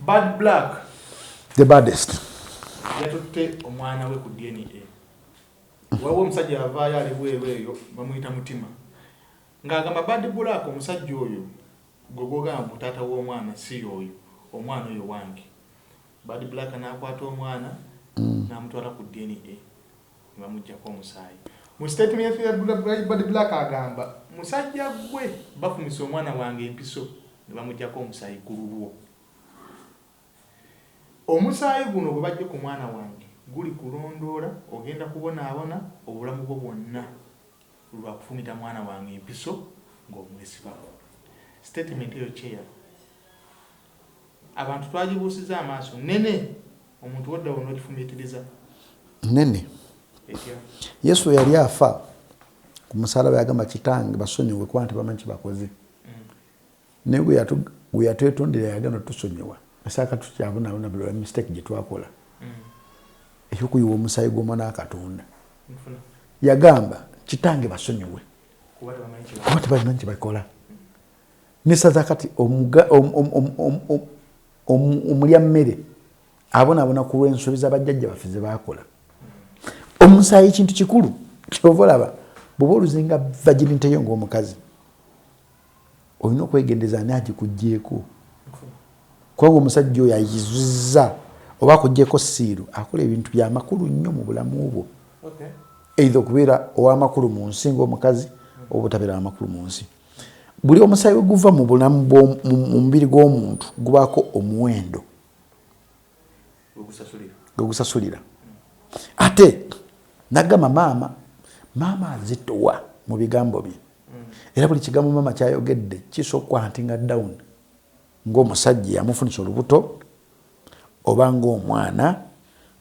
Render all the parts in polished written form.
Bad Black. The baddest. Yatutte omwana we ku DNA. Wawo omusajja avaayo alibweyo bamuyita Mutima. Ng'agamba Bad Black omusajja oyo gogogamba taata w'omwana si oyo. Omwana oyo wange. Bad Black n'akwata omwana n'amutwala ku DNA. Bamuggyako omusaayi. Mu statement ya Bad Black agamba musajja gwe bafumisa omwana wange empiso ne bamuggyako omusaayi ku lulwo. Omusaayi guno bwe bajje ku mwana wange guli kulondoola ogenda kubonaabona obulamu bwo bwonna lwa kufumita mwana wange empiso ng'omwesibako. Statement eyo kyeya abantu twagibuusiza amaaso nene omuntu wadda wonna ogifumitiriza nene. Yesu yali afa ku musalaba yagamba kitange basonyiwe kuba nti bamanyi kibakoze. Naye gwe yatwetondera yagamba tusonyiwa. Asaka tukyabonaabona buli mistake gye twakola. Eky'okuyiwa omusaayi gw'omwana wa Katonda. Yagamba kitange basonyiwe kuba tebamanyi kibakola. Nesaza kati omulya mmere abonaabona ku lw'ensobi z'abajjajja baffe ze baakola. Omusaayi kintu kikulu kyova olaba bw'oba oluzinga virginity yo ng'omukazi olina okwegendeza ani agikuggyeeko. Kubanga omusajja oyo ayizuzza oba akuggyeeko siiru akola ebintu by'amakulu nnyo mu bulamu bwo. Either okubeera ow'amakulu mu nsi ng'omukazi oba otabeera amakulu mu nsi. Buli omusaayi guva mu bulamu mu mubiri gw'omuntu gubaako omuwendo gwegusasulira. Ate nagamba maama azitowa mu bigambo bye. Era buli kigambo maama kyayogedde kisooka huntinga down ng'omusajja yamufunisa olubuto oba ng'omwana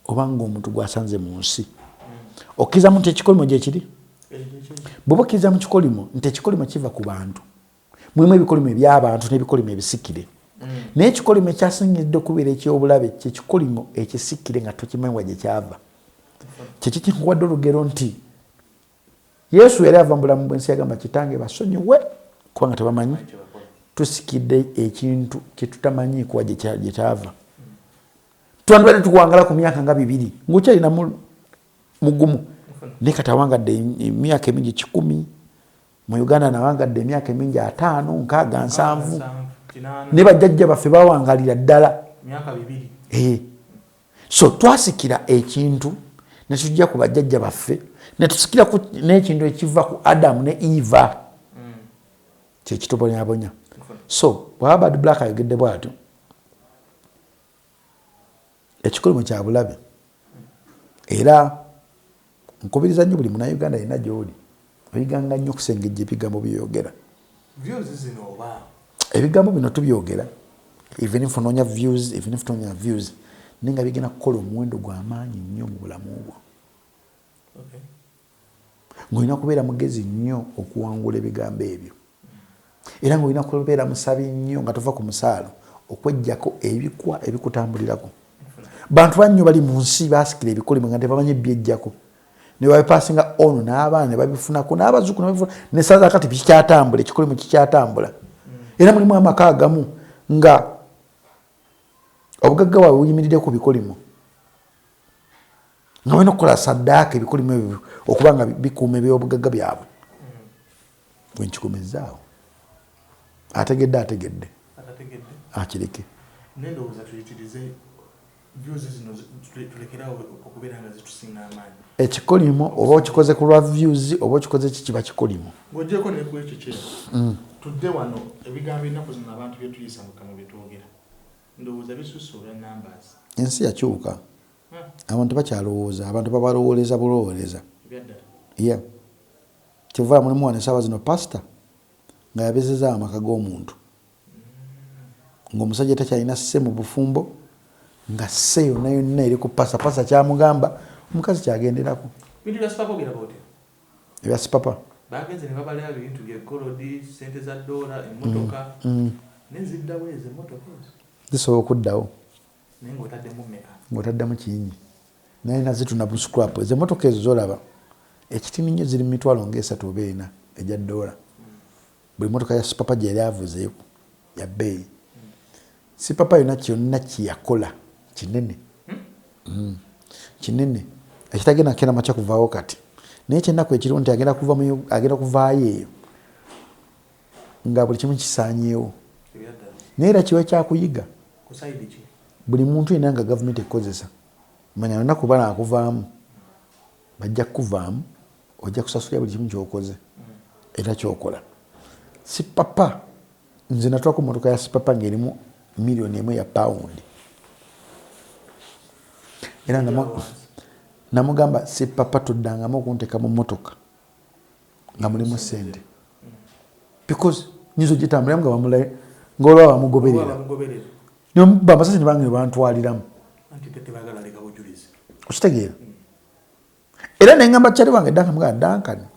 oba ng'omuntu gw'asanze mu nsi. Okkirizamu nti ekikolimo gye kiri? Bw'oba okkiriza mu kikolimo nti ekikolimo kiva ku bantu. Mulimu ebikolimo eby'abantu n'ebikolimo ebisikire. Naye ekikolimo ekyasingidde okubeera eky'obulabe kyekikolimo ekisikire nga tokimanyi wa gye kyava. Kyekyo kinkuwadde olugero nti Yesu yali ava mu bulamu bw'ensi yagamba kitange basonyiwe kubanga tebamanyi. Tusikidde ekintu kye tutamanyiiko wa gye kyava. Twandibadde tukwangala ku myaka nga 2 ng'okyalina mugumu. Naye kati awangadde emyaka emingi 10 mu Uganda nawangadde emyaka emingi 5, 6, 7 ne bajjajja baffe bawangalira ddala myaka 2. So twasikira ekintu ne tujja ku bajjajja baffe ne tusikira n'ekintu ekiva ku Adamu ne Eva. Kye kitobonyabonya. So bw'aba Bad Black ayogedde bw'atyo ekikolimo kya bulabe era nkubiriza nnyo buli Munnayuganda yenna gy'oli oyiganga nnyo okusengejja ebigambo by'oyogera. Ebigambo bino tubyogera even if onoonya views even if tonoonya views naye nga bigenda kukola omuwendo gw'amaanyi nnyo mu bulamu bwo. Ng'olina kubeera mugezi nnyo okuwangula ebigambo ebyo era ng'olina kubeera musabi nnyo nga tova ku musaalo okweggyako ebikwa ebikutambulirako. Bantu bannyo bali mu nsi baasikira ebikolimo nga tebamanyi byeggyako ne babipasinga ono n'abaana ne babifunako n'abazzukulu ne babifuna ne saaza kati bikyatambula ekikolimo kikyatambula. Era mulimu amaka agamu nga obugagga bwabwe buyimiridde ku bikolimo nga balina okukola saddaaka ebikolimo ebyo okuba nga bikuuma ebyobugagga byabwe. Bwe nkikumizzaawo ategedde akireke. Nendowooza tuyitirize views zino tulekerawo okubeera nga zitusinga amaanyi. Ekikolimo oba okikoze ku lwa views oba okikoze kiba kikolimo. Ng'ogyeko ne ku ekyo kye tudde wano ebigambo ennaku zino abantu bye tuyisa mu kamwa bye twogera. Ndowooza bisusse olwa numbers. Ensi yakyuka. Abantu bakyalowooza abantu babalowooleza bulowooleza. Yeah. Kiva mulimu wano essaawa zino pasita nga yabezezaawo amaka g'omuntu ng'omusajja takyalina sse mu bufumbo nga sse yonna yonna eri ku pasa kyamugamba omukazi kyagenderako. Bintu bya sipapa ogera bote? Ebya sipapa bagenze ne babalya ebintu by'egolodi ssente za ddoola emmotoka neziddawo ezo emmotoka ezo zisobola okuddawo naye ng'otaddemu mmeka? Ng'otaddemu kinyi naye nazitunda bu scrap. Ezo emmotoka ezo zolaba ekitini nnyo ziri mu mitwalo ng'esatu oba ena egya ddoola. Buli mmotoka ya sipapa gye yali avuzeeko ya bbeeyi si papa yonna kyonna kyeyakola kinene kinene ekitagenda kera macha kuvaawo kati naye kyennaku ekiriwo nti agenda kuvaayo eyo nga buli kimu kisaanyeewo naye era kiwe kyakuyiga buli muntu yenna nga gavumenti ekozesa manya lunaku bala akuvaamu bajja kukuvaamu ojja kusasulira buli kimu kyokoze era kyokola si papa nze natwako motoka ya si papa ng'erimu $1,000,000 ya paundi era namugamba si papa tuddangamu okunteka mu motoka nga mulimu sente because nyizo gitambulira nga bamulaye ng'olwa bamugoberera bamasasi ne bange bantwaliramu okitegeera era nengamba kyali wange Duncan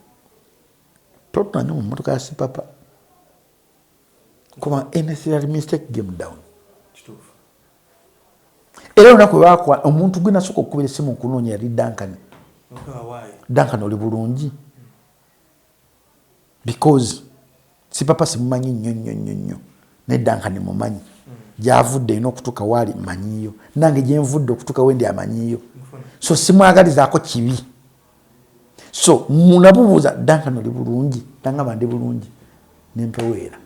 totunanye mu motoka ya si papa kuba anything mistake game down era lunaku lwakwa omuntu gwe nasooka okukubira essimu okunoonya yali Duncan oli bulungi because si papa simumanyi nnyo naye Duncan mumanyi gy'avudde erina okutuuka waali manyiyo nange gyenvudde okutuuka wendi amanyiyo so simwagalizaako kibi so munabubuuza Duncan oli bulungi nangamba ndi bulungi nempeweera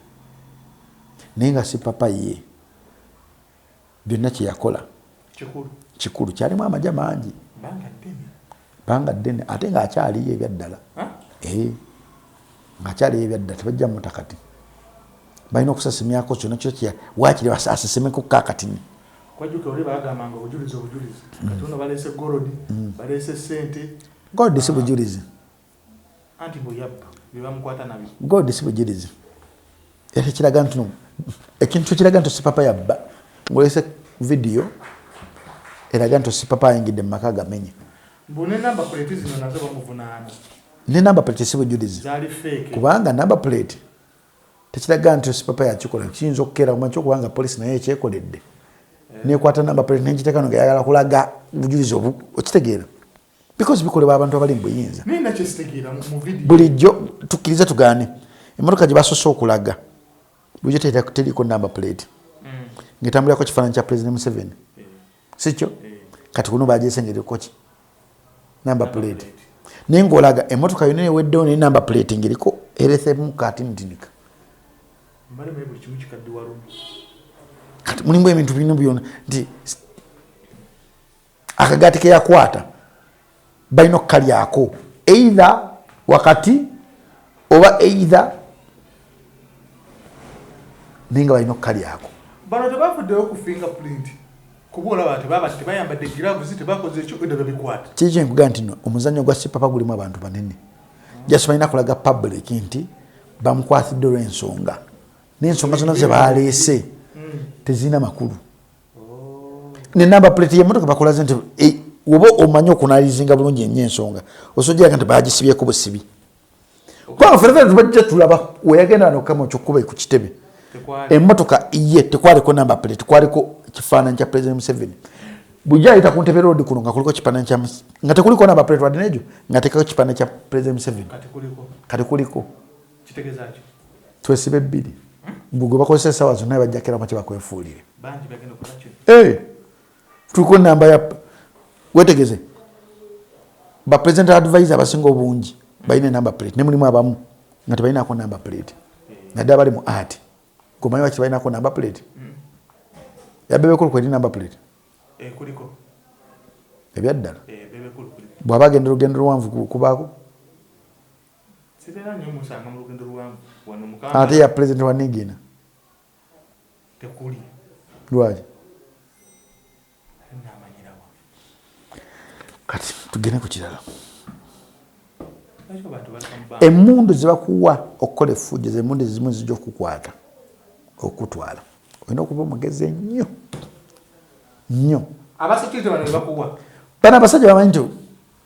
naye nga si papa ye byonna kyeyakola kikulu kyalimu amagya mangi banga ddene ate ng'akyaliyo ebyaddala ng'akyaliyo ebyaddala tebajja muta kati balina okusasimyako kyonna kyo waakiri asesemeko kakatini golodi si bujulizi golodi si bujulizi era ekiraga nti ekintu kiraga nti si papa yabba ng'olese vidiyo eraga nti si papa ayingidde mu maka gamenye ne namba plate si bujulizi kubanga namba plate tekiraga nti si papa yakikola kiyinza okukeera kumanyi okubanga polisi naye ekyekoledde nekwata namba plate negiteekano nga yagala kulaga bujulizi okitegeera because bikolebwa abantu abali mu buyinza bulijjo tukkirize tugaane emmotoka gye basoose okulaga bulijjo teriko namba plate ng'etambulirako kifaananyi kya President Museveni sikyo kati kuno baagyesengereko ki namba plate naye ng'olaga emmotoka yonna eweddewo naye namba plate ng'eriko eresemu katinitinika kati mulimu ebintu bino byonna nti akagaati ke yakwata balina okukalyako either wakati oba either naye nga balina okukalyako bano tebavuddeyo ku fingerprint kubola bati baba tebayambadde gloves tebakoze ekyo edda bikwata kiki nkuga nti no omuzannyo gwa sipapa gulimu abantu banene just balina kulaga public nti bamukwatidde olw'ensonga n'ensonga zonna ze baleese tezirina makulu nenamba plate y'emmotoka bakolaze nti oba omanyi okunaalizinga bulungi ennyo ensonga osojjeraga nti bagisibyeko busibi kubanga ffenna tubajja tulaba weyagenda nokama kyokkuba ku kitebe emmotoka ye tekwaliko namba plate kwaliko kifaananyi kya President Museveni bujja ayita ku ntebe road kuno nga kuliko kifaananyi kya nga tekuliko namba plate wadde nejo nga tekako kifaananyi kya President Museveni kati kuliko kitegeeza ki twesibe ebbiri bugwe bakozesa essaawa zonna bajja kera makye bakwefuulire bangi bagenda okukola ki tuliko namba ya wetegeze ba president advisor abasinga obungi balina namba plate ne mulimu abamu nga tebalinako namba plate naddala bali mu art kumanyi waki balinako namba plate yabebekulu kweri namba plate kuliko ebyaddala bebekulu kuliko bw'aba agenda olugendo luwanvu kubaako sitera nnyo musanga mu lugendo luwanvu wano mukama ate ya president wa Nigina tekuli lwaki kati tugende ku kirala emmundu zebakuwa okukola effujjo zemmundu ezimu zijja okukwata okutwala olina okuba omugezi ennyo nnyo abasekirite bano bebakuwa bano abasajja bamanyi nti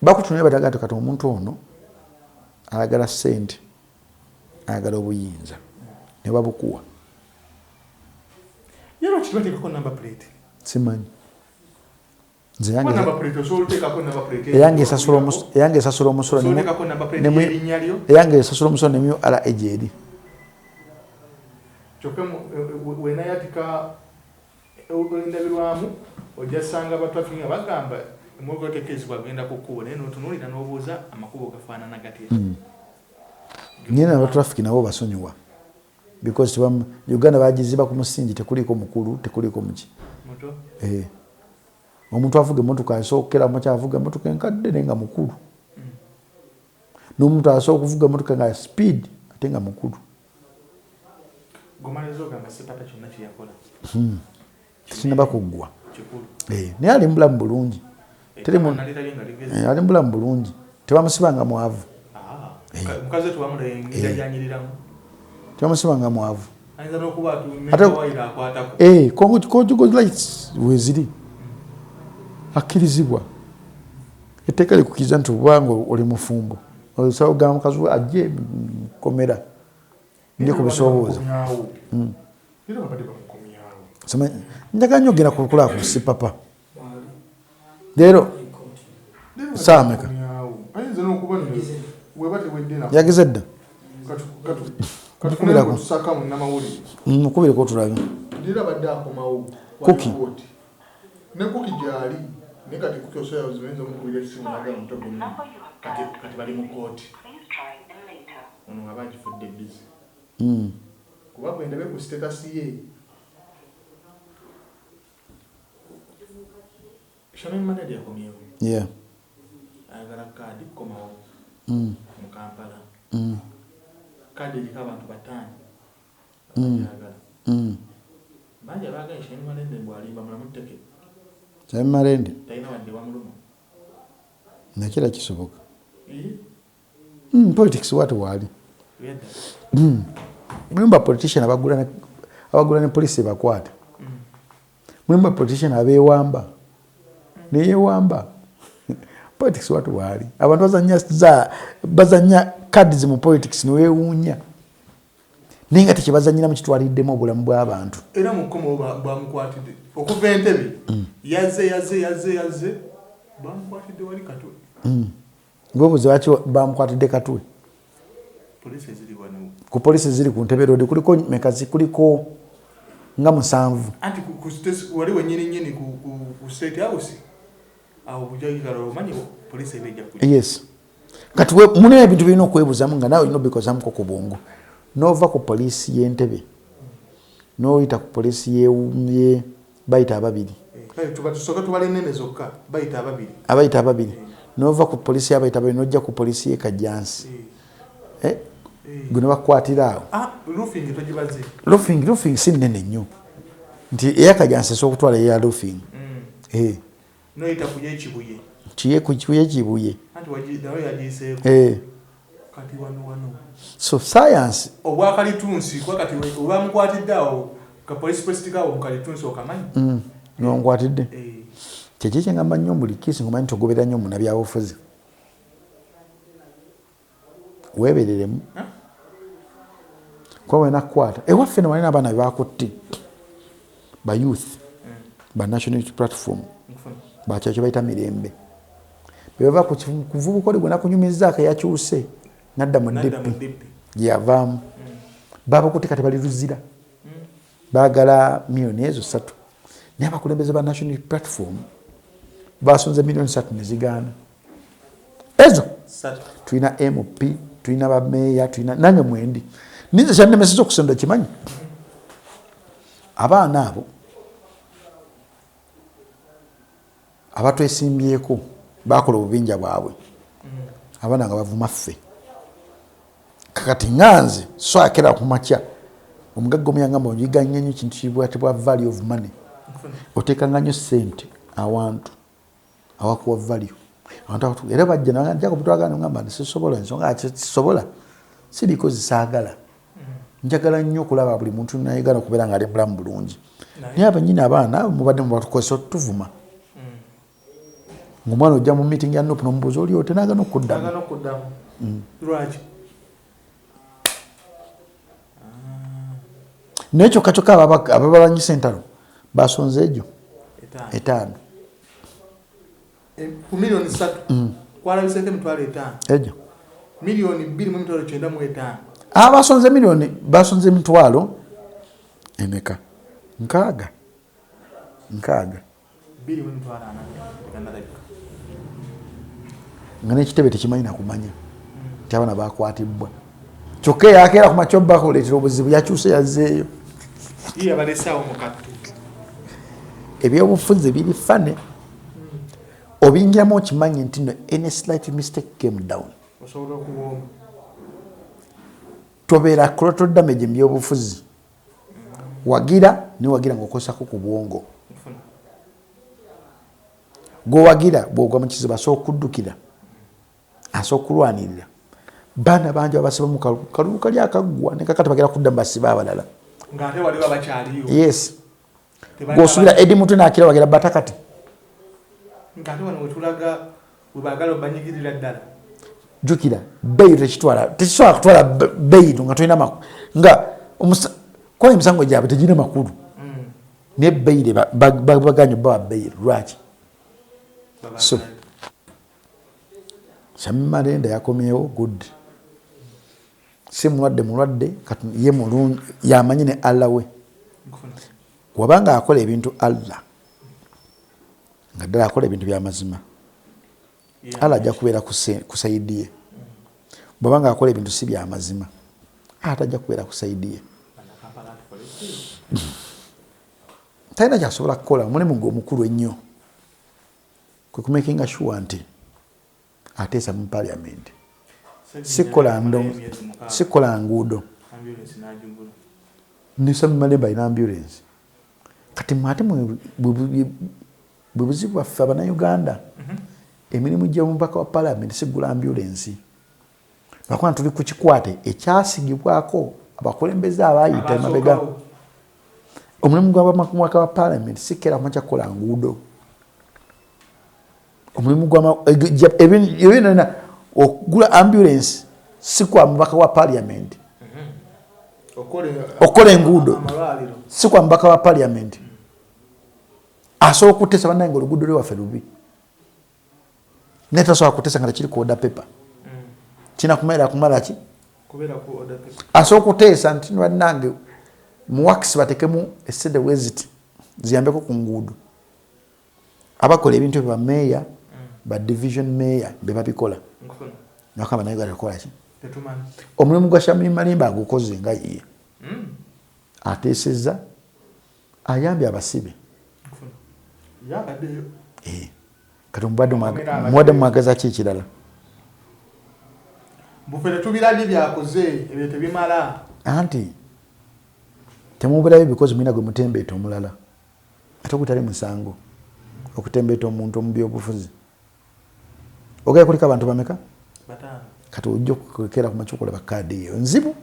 bakutunira badaga nti kati omuntu ono ayagala ssente ayagala obuyinza ne babukuwa yero kibateekako namba plate simanyi nze eyange esasula omusolo nemiyo ala ejeri kyokka wenayatika endabirwamu ojja sanga abatwafi nga bagamba emmotoka tekezibwa agenda ku kkubo naye n'otunuulira n'obuuza amakubo gafaanana gatya. Nyina abatrafiki nabo basonyiwa because Uganda bagiziba ku musingi tekuliko mukulu tekuliko muki. Omuntu avuga emmotoka asookera mu kyavuga emmotoka enkadde naye nga mukulu. N'omuntu asooka okuvuga emmotoka nga speed ate nga mukulu. Gomalezo gamba sepata kyonna kye yakola. Sinaba kuggwa. Naye ali mu bulamu bulungi. Ali mu bulamu bulungi. Tebamusibanga mwavu. Mukazi tuwamulengera yanyiriramu. Tebamusibanga mwavu. Ayinza n'okuba atuwaira akwatako. Conjugal rights weeziri. Akkirizibwa. Etteeka likukkiriza nti obanga oli mufumbo. Osobola okugamba mukazi we ajje mukomera. Ndiye kubisobooza. Njagala nnyo ogenda kukola ku sipapa. Leero saameka. Yagize dda. Mukubireko tulabe. Kuki. Ne kuki gyali. Ne kati kuki osobola ozimenza omukubira essimu naga mutogo kati bali mu kooti. Ono nga bagifudde busy. Kuba bwe ndabe ku status ye. Shaman Manadi yakomyewo. Yeah. Ayagala kaadi kukomawo. Mu Kampala. Kaadi eriko abantu bataano. Ayagala. Bangi abaagala Shaman Manadi bw'alimba mulamu tteke. Shaman Manadi? Talina wadde wamuluma. Nakira kisoboka. Politics watu wali. Mulimba politician abagula ne police bakwata. Mulimba politician abeewamba. Neyewamba. Politics watu wali. Abantu bazanya cards mu politics niweewuunya. Naye nga tekibazanyira mu kitwaliddemu obulamu bw'abantu. Era mu kkomo bamukwatidde. Okuva Entebbe yaze bamukwatidde wali Katwe. Ngobuze lwaki bamukwatidde Katwe? Police ziri wano. Ku police ziri ku Ntebe Road kuliko mekazi kuliko nga 7. Anti wali wenyini ku State House. Awo bujagala omanyi police ebeja ku. Yes. Kati we mune ebintu bino okwebuzamu nga nawe because amko ku bongo. Nova ku police y'Entebbe. No ita ku police ye bayita ababiri. Tusoka tubale nene zokka bayita ababiri. Abayita ababiri. Nova ku police abayita ababiri nojja ku police ye Kajansi. Guno bakwatira awo. Roofing togibaze. Roofing si nene nnyo. Nti eyakajansi so okutwala ya roofing. No ita kuje Kibuye. Kiye ku Kibuye. Anti wajidawe yajiseeko. Kati wano. So science. Obwakalitunsi kwa kati obamukwatidde awo ka police post kawo mukalitunsi okamanyi. Nonkwatidde. Kyekye ngamba nnyo buli kisi ngomanyi togobera nnyo munabya ofuzi. Webereremu. Kwa wena kwata. Ewaffe ne walina abaana bakutti. Ba youth. Ba National Youth Platform. Bakyakyo bayita Mirembe. Beba ku kuvubuka oli gwena kunyumiza akayakyuse. Nadda mu DP. Yavaamu. Baba kuti kati bali luzira. Bagala milioni ezo 3. Naye abakulembeze ba National Platform basonze milioni 3 ne zigaana. Ezo tulina MP, tulina ba meya, tulina nange mwendi. Ninze kyannemeseza okusonda kimanyi. Abaana abo abatwesimbyeko bakola obubinja bwabwe. Abaana nga bavuma ffe. Kakati nganze so akera ku makya omugagga omuyangamba onyiganya nnyo kintu kibwatibwa value of money. Oteekanga nnyo ssente awantu awakuwa value. Abantu era bajja nanja kubitwagana ngamba sisobola ensonga kisobola siriko zisaagala. Njagala nnyo okulaba buli muntu nayegala okubeera nga ali bulamu bulungi. Naye abanyini abaana mubadde mubatukozesa otuvuma. Ng'omwana ojja mu meeting ya NUP n'omubuuza oli otenaagana okuddamu. Lwaki? N'ekyo kyokka ababalanyisa entalo basonze egyo 5. Ku milioni 3. Kwalabiseko emitwalo 5. Egyo. Milioni 2.95. Basonze emitwalo emeka 6. nkaaga nga n'ekitebe tekimanyi nakumanya nti abaana bakwatibwa kyokka yakeera ku makyo bakuleetera obuzibu yakyuse yazzeeyo ebyobufuzi biri fane obingiramu okimanyi nti no any slight mistake came down tobeera collateral damage mu byobufuzi wagira niwagira ngaokosako ku bwongo gwowagira bwogwa mu kizibu asobola okuddukira asobola okulwanirira baana bangi babasiba mu kalulu kali akaggwa nekakati bagera kudda mu basiba abalala yes gwosubira edi mutwe nakira wagira batakati jukira beiro tekisobola kutwala beiro nga tolina makulu nga kuba emisango gyabwe tegirina makulu naye beire baganya bawa beiro lwaki so Sami Malenda yakomyewo good si mulwadde ye mulungi yamanyi ne Allah we wabanga akola ebintu Allah nga ddala akola ebintu byamazima Allah ajja kubeera kusaidiye bwabanga akola ebintu si byamazima atajja kubeera kusaidiye talina kyasobola kukola mulimu gwe omukulu ennyo kwe kumakinga sure nti ateesa mu parliament sikola nguudo ne Sami Malenda alina ambulance kati mwate bwe buzibu bwaffe Abannayuganda emirimu gy'omubaka wa parliament sigula ambulance lwakuba tuli ku kikwate ekyasigibwako abakulembeze abaayita emabega omulimu gw'omubaka wa parliament sikera kumakya kukola nguudo omulimu gw'ebinona okugula ambulance si kwa mubaka wa parliament okola enguudo si kwa mubaka wa parliament asobola okuteesa bannange nga oluguudo lwewaffe lubi naye tasobola kuteesa nga tekiri ku order paper kina kumala ki asobola okuteesa nti bannange mu wakisi batekemu esede weziti ziyambeko ku nguudo abakola ebintu ebyo bameeya ba division mayor bebabikola nakaba naye galakola ki omulimu gwa Sami Malenda agukoze nga yiye ateesezza ayambye abasibe kati mubadde mwagaza ki ekirala bufere tubirabye byakoze ebyo tebimala anti temubulayo bikozi mwina gwe mutembeeta omulala ate ogutali musango okutembeeta omuntu mu byobufuzi ogaye kuliko abantu bameka kati ojja okukeera ku makyukola bakaadi eyo nzibu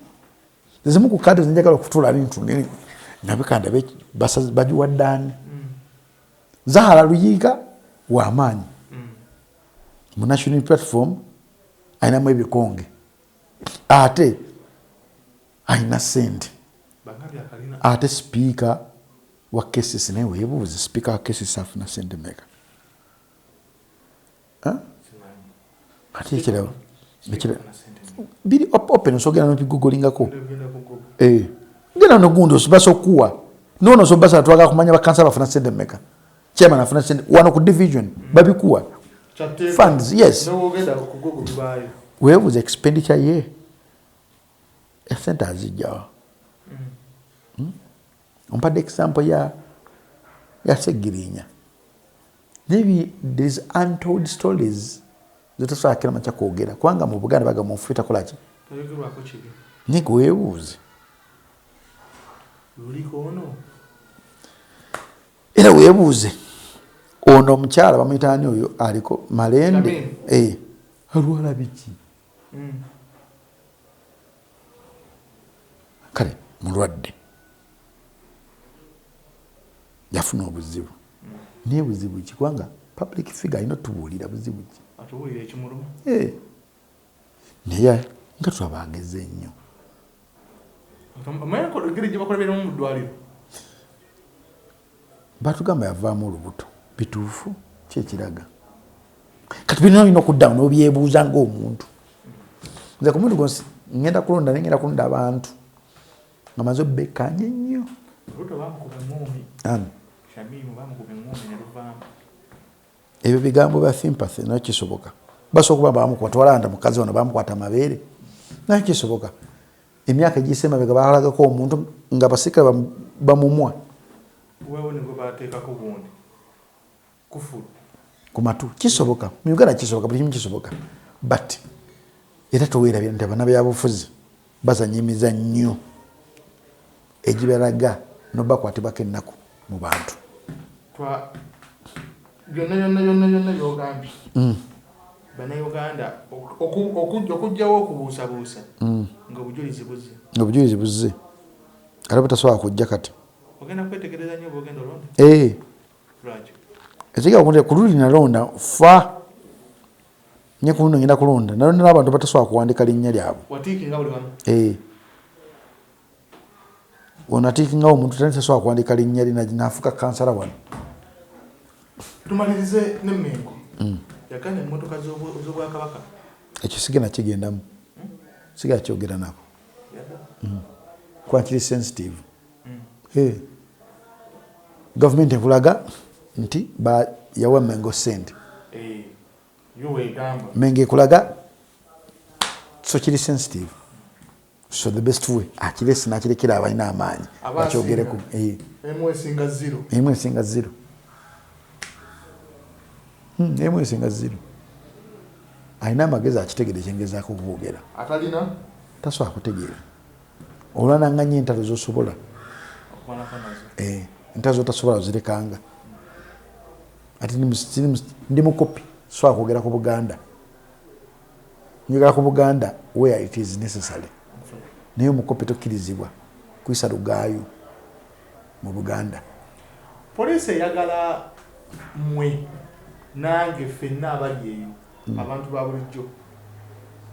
zimu ku kaadi zinjagala okutula bintu nabikanda bagiwa ddaani Zahara Luyiga w'amaanyi mu national platform ayinamu ebikonge ate ayina ssente ate sipiika wa KCC naye weebuuze sipiika wa KCC afuna ssente mmeka ate ekirabo biri open osogera nokigugulingako genda nogundi osibasa okuwa nono osobasa twagala kumanya bakansa bafuna ssente mmeka chairman afuna ssente wano ku division babikuwa funds yes weebuuze expenditure ye esente azijjawa ompadde example ya Segirinya maybe there's untold stories zitasobola kera makya kwogera kubanga mu Buganda baga mufu takolaki niko weebuuze era weebuuze ono omukyala bamuyitaani oyo aliko Malende alwala biki kale mulwadde yafuna obuzibu naye buzibu ki kubanga public figure alina tubuulira buzibu ki naye nga twabageze nnyo batugamba yavaamu olubuto bituufu kyekiraga kati birina olina okuddamu n'obyebuuza ng'omuntu nze ku muntu gonsi ngenda kulonda nengenda kulonda abantu nga maze obbekanye nnyo Shamimu bamukube ngome ne luvamba. Ebyo bigambo bya sympathy nayo kisoboka. Basokuba bamukwatwalanda mukazi wano bamukwata mabeere. Nayo kisoboka. Emyaka egisema bega balagako omuntu nga basikala bamumwa. Wewe ngo bateekako bundi. Kufuru. Kumatu kisoboka. Mu Uganda kisoboka buli kimu kisoboka. But era toweerabye nti abana byabufuzi bazanya emizannyo egibalaga nobakwatibako ennaku mu bantu. Byonna byogambye. Bannayuganda okujjawo okubuusabuusa nga obujulizi buzze. Obujulizi buzze. Kale butasobola kujja kati. Ogenda kwetegereza nnyo bwogenda olonda? Lwaki? Ekiga kululi nalonda fa nye kuno ngenda kulonda nalonda n'abantu batasobola kuwandika linnya lyabwe. Watiikinga buli wamu? Wonatiikinga omuntu tasobola kuwandika linnya lye n'afuuka kansala wano. Tumalirize n'emmengo. Yakana emmotoka z'Obwakabaka. Ekyo sigenda kigendamu. Sigala kyogera nabo. Kuba kiri sensitive. Gavumenti ekulaga nti yawa Mengo sente. Mengo ekulaga so kiri sensitive. So the best way akiresi nakirekera abalina amaanyi bakyogereko. Emwesinga zero. Emwesinga zero. Emwesinga zero. Alina amagezi akitegere ekyengezaako okuboogera. Atalina? Tasobola kutegeera. Olwananganya entalo zosobola. Entalo zotasobola ozirekanga. Ati ndi mukopi sobola kwogera ku Buganda. Njogera ku Buganda where it is necessary. Naye mukopi tokkirizibwa kuyisa lugaayo mu Buganda. Poliisi eyagala mmwe nange ffenna abali eyo abantu ba bulijjo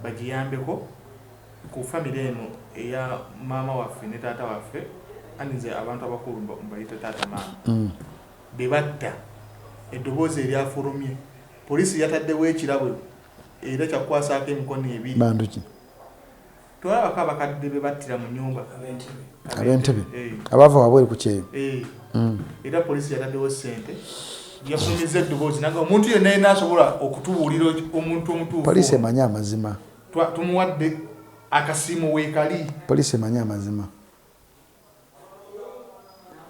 bagiyambeko ku famire eno eya maama waffe ne taata waffe anize abantu abakulu mbayita taata maama be batta eddoboozi eryafulumye poliisi yataddewo ekirabo era kyakwasaako emikono ebiri bantu ki tolabako abakadde be battira mu nnyumba ab'Entebbe abaava wabweru ku kyeyo era poliisi yataddewo ssente yafulumiza eddoboozi naga omuntu yenna yenna asobola okutubuulira omuntu omutuufu. Poliisi emanyi amazima. Tumuwadde akasiimo weekali. Poliisi emanyi amazima.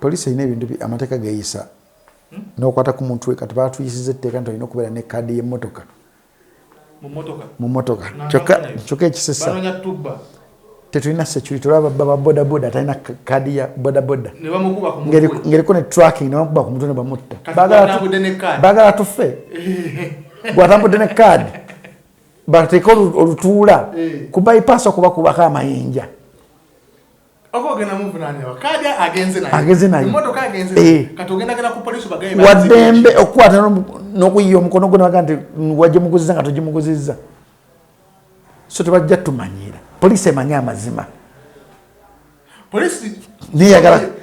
Poliisi erina ebintu amateeka geeyisa n'okwata ku muntu we kati baatuyisiza etteeka nti olina okubeera ne kaadi y'emmotoka. Mu mmotoka. Kyokka ekisesa. Banoonya tubba. Tetulina security olaba baba boda boda talina kaadi ya boda boda. Ne bamukuba ku mutwe. Ngeriko ne tracking ne bamukuba ku mutwe ne bamutta. Baagala tuffe. Bw'atambudde ne kaadi. Bateeka olutuula ku bypass okuba kubako amayinja. Okogenda muvunaanibwa. Kaadi agenze nayo. Agenze nayo. Emmotoka agenze nayo. Kati ogenda genda ku poliisi bagaye bazi. Waddembe okukwata n'okuyiya omukono gwe nabaga nti wagimuguzizza nga togimuguzizza. So tebajja tumanyiira. Poliisi emanyi amazima. Poliisi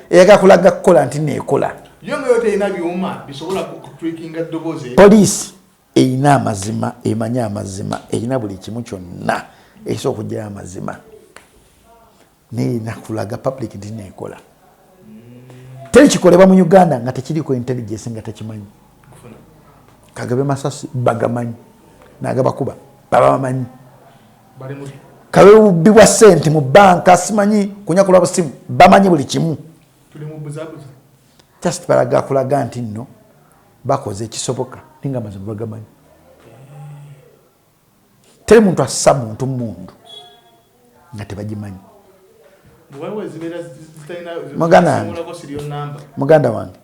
eyagala kulaga kukola nti neekola. Yonga yote erina byuma bisobola kutwikinga ddoboozi. Poliisi erina amazima, emanyi amazima, erina buli kimu kyonna ekisobola okuggyayo amazima. Naye erina kulaga public nti neekola. Teri kikolebwa mu Uganda nga tekiriko intelligence nga tekimanyi. Kagabe Masasi bagamanyi. Nagabakuba baba bamanyi. Kabe bubbi bwa ssente mu banka simanyi kunyakulwa busimu bamanyi buli kimu. Tuli mu buzabuza. Just balaga kulaga nti nno bakoze ekisoboka ninga amazima bagamanyi. Teri muntu assa muntu mundu nga tebagimanyi. Muganda wange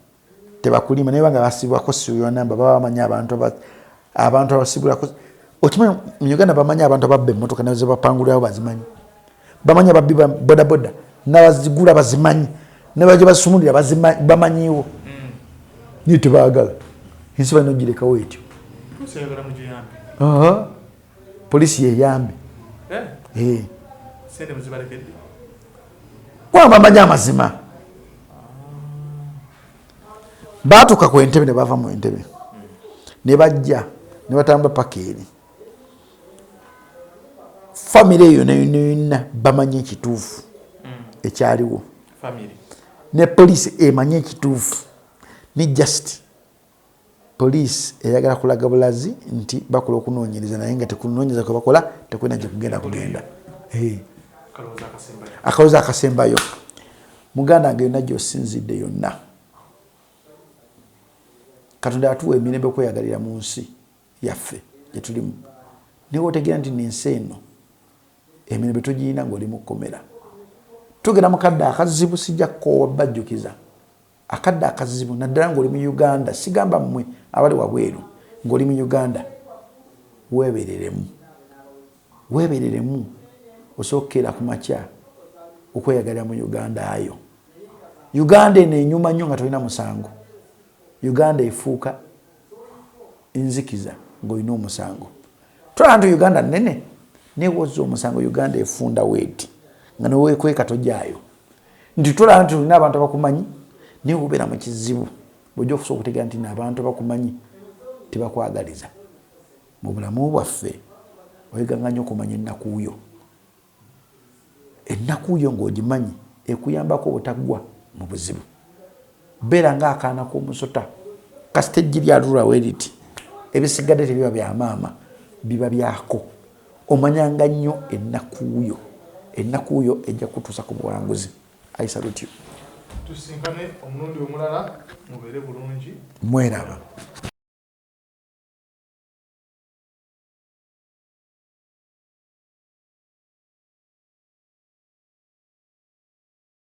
tebakulima naye banga basibwako serial number baba bamanyi abantu abasibulako. Okimanyi mu Uganda bamanyi abantu ababba emmotoka nazo bapangulirawo bazimanyi. Bamanyi ababbi boda boda n'abazigula bazimanyi n'abaje basumulira bamanyiwo. Niyo tebaagala. Ensi balina ogirekawo etyo. Poliisi yeyambe. Kwamba bamanyi amazima. Baatuuka ku Entebbe ne bava mu Entebbe ne bajja ne batambula paka eri. Famire eyo neyonna bamanyi ekituufu ekyaliwo. Ne poliisi emanyi ekituufu. ni just police eyagala kulaga bulazi nti bakola okunoonyereza naye nga tekunoonyereza kwe bakola tekulina gye kugenda kugenda. Akalooza akasembayo muganda wange yonna gy'osinzidde yonna Katonda atuwa emirembe okweyagalira mu nsi yaffe gye tulimu. Niwe otegeera nti n'ensi eno emirembe tugiyina ng'oli mu kkomera. Tugenda mu kadde akazibu sijja kukoowa bajjukiza. Akadde akazibu naddala ng'oli mu Uganda, sigamba mmwe abali wabweru, ng'oli mu Uganda weebereremu osookeera ku makya okweyagalira mu Uganda ayo. Uganda eno enyuma nnyo nga tolina musango. Uganda efuuka enzikiza ng'olina omusango. Tulaba nti Uganda nnene neewozza omusango Uganda efunda weeti nga neweekweka tojaayo. Nti tulaba nti tulina abantu abakumanyi naye obeera mu kizibu bw'ojja okusobola okutegeera nti abantu abakumanyi tebakwagaliza. Mu bulamu bwaffe oyeganganya okumanya ennakuuyo. Ennakuuyo ng'ogimanyi ekuyambako obutaggwa mu buzibu. Beera ng'akaana k'omusota kasita eggi lyalulawo eriti ebisigadde tebiba bya maama biba byako. Omanyanga nnyo ennakuuyo. Ennakuuyo ejja kutuusa ku buwanguzi. I salute you. Tusinkane omulundi omulala mubeere bulungi. Mweraba.